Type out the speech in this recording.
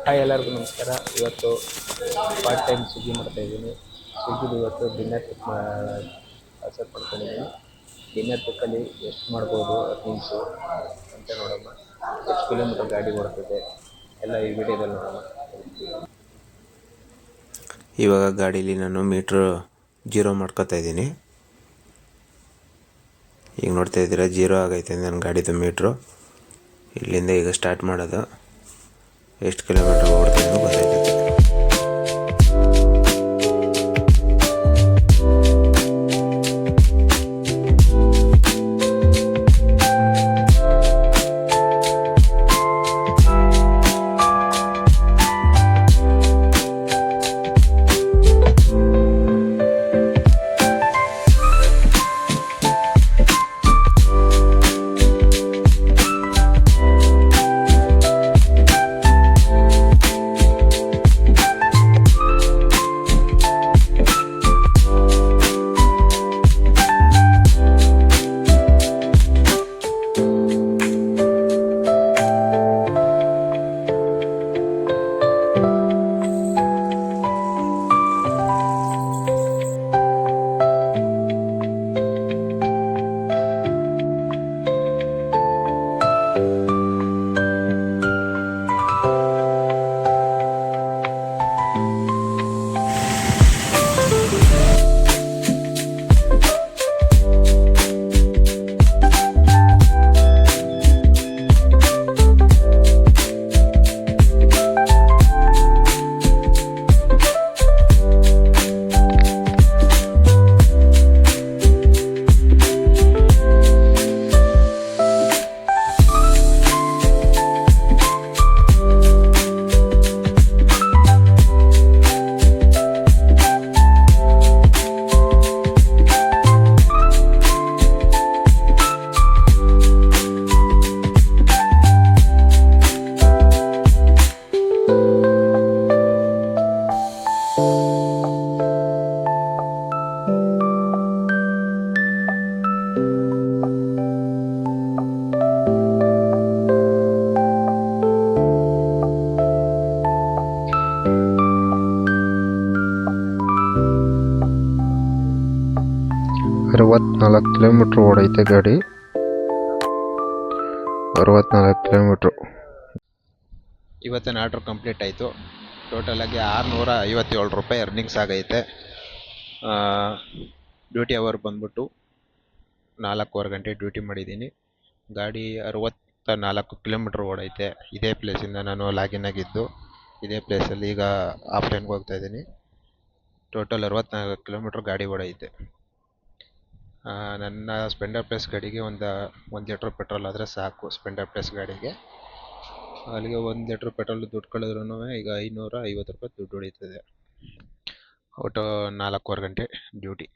Hi ಎಲ್ಲರಿಗೂ ನಮಸ್ಕಾರ. ಇವತ್ತು ಪಾರ್ಟ್ ಟೈಮ್ ಸ್ವಿಗ್ಗಿ ಮಾಡ್ತಾಯಿದ್ದೀನಿ. ಸ್ವಿಗ್ಗಿದು ಇವತ್ತು ಡಿನ್ನರ್ ಪಿಕ್ ಅಕ್ಸೆಪ್ಟ್ ಮಾಡ್ಕೊಂಡಿದ್ದೀನಿ. ಡಿನ್ನರ್ ಪಿಕ್ಕಲ್ಲಿ ಎಷ್ಟು ಮಾಡ್ಬೋದು ಅರ್ನಿಂಗ್ಸು ಅಂತ ನೋಡೋಣ. ಎಷ್ಟು ಕಿಲೋಮೀಟರ್ ಗಾಡಿ ಓಡ್ತಿದೆ ಎಲ್ಲ ಈ ವಿಡಿಯೋದಲ್ಲಿ ನೋಡೋಣ. ಇವಾಗ ಗಾಡೀಲಿ ನಾನು ಮೀಟ್ರ್ ಜೀರೋ ಮಾಡ್ಕೊತಾ ಇದ್ದೀನಿ. ಈಗ ನೋಡ್ತಾ ಇದ್ದೀರಾ, ಜೀರೋ ಆಗೈತೆ ನನ್ನ ಗಾಡಿದು ಮೀಟ್ರು. ಇಲ್ಲಿಂದ ಈಗ ಸ್ಟಾರ್ಟ್ ಮಾಡೋದು, ಎಷ್ಟು ಕಿಲೋಮೀಟ್ರ್ ಓಡ್ತೀನಿ ಗೊತ್ತಾಯ್ತದೆ. ಅರವತ್ನಾಲ್ಕು ಕಿಲೋಮೀಟ್ರ್ ಓಡೈತೆ ಗಾಡಿ. 64 ಕಿಲೋಮೀಟ್ರು. ಇವತ್ತಿನ ಆರ್ಡ್ರ್ ಕಂಪ್ಲೀಟ್ ಆಯಿತು. ಟೋಟಲಾಗಿ 657 ರೂಪಾಯಿ ಅರ್ನಿಂಗ್ಸ್ ಆಗೈತೆ. ಡ್ಯೂಟಿ ಅವರ್ ಬಂದ್ಬಿಟ್ಟು 4.25 ಗಂಟೆ ಡ್ಯೂಟಿ ಮಾಡಿದ್ದೀನಿ. ಗಾಡಿ 64 ಕಿಲೋಮೀಟ್ರ್ ಓಡೈತೆ. ಇದೇ ಪ್ಲೇಸಿಂದ ನಾನು ಲಾಗಿನ್ ಆಗಿದ್ದು. ಇದೇ ಪ್ಲೇಸಲ್ಲಿ ಈಗ ಆಫ್ಲೈನ್ಗೆ ಹೋಗ್ತಾಯಿದ್ದೀನಿ. ಟೋಟಲ್ 64 ಕಿಲೋಮೀಟ್ರ್ ಗಾಡಿ ಓಡೈತೆ. ನನ್ನ ಸ್ಪೆಂಡರ್ ಪ್ಲಸ್ ಗಾಡಿಗೆ ಒಂದು ಲೀಟ್ರ್ ಪೆಟ್ರೋಲ್ ಆದರೆ ಸಾಕು. ಸ್ಪೆಂಡರ್ ಪ್ಲಸ್ ಗಾಡಿಗೆ ಅಲ್ಲಿಗೆ 1 ಲೀಟ್ರ್ ಪೆಟ್ರೋಲ್ ದುಡ್ಡು ಕಳೆದ್ರೂ ಈಗ 550 ರೂಪಾಯಿ ದುಡ್ಡು ಹೊಡೀತದೆ. ಒಟ್ಟು 4.25 ಗಂಟೆ ಡ್ಯೂಟಿ.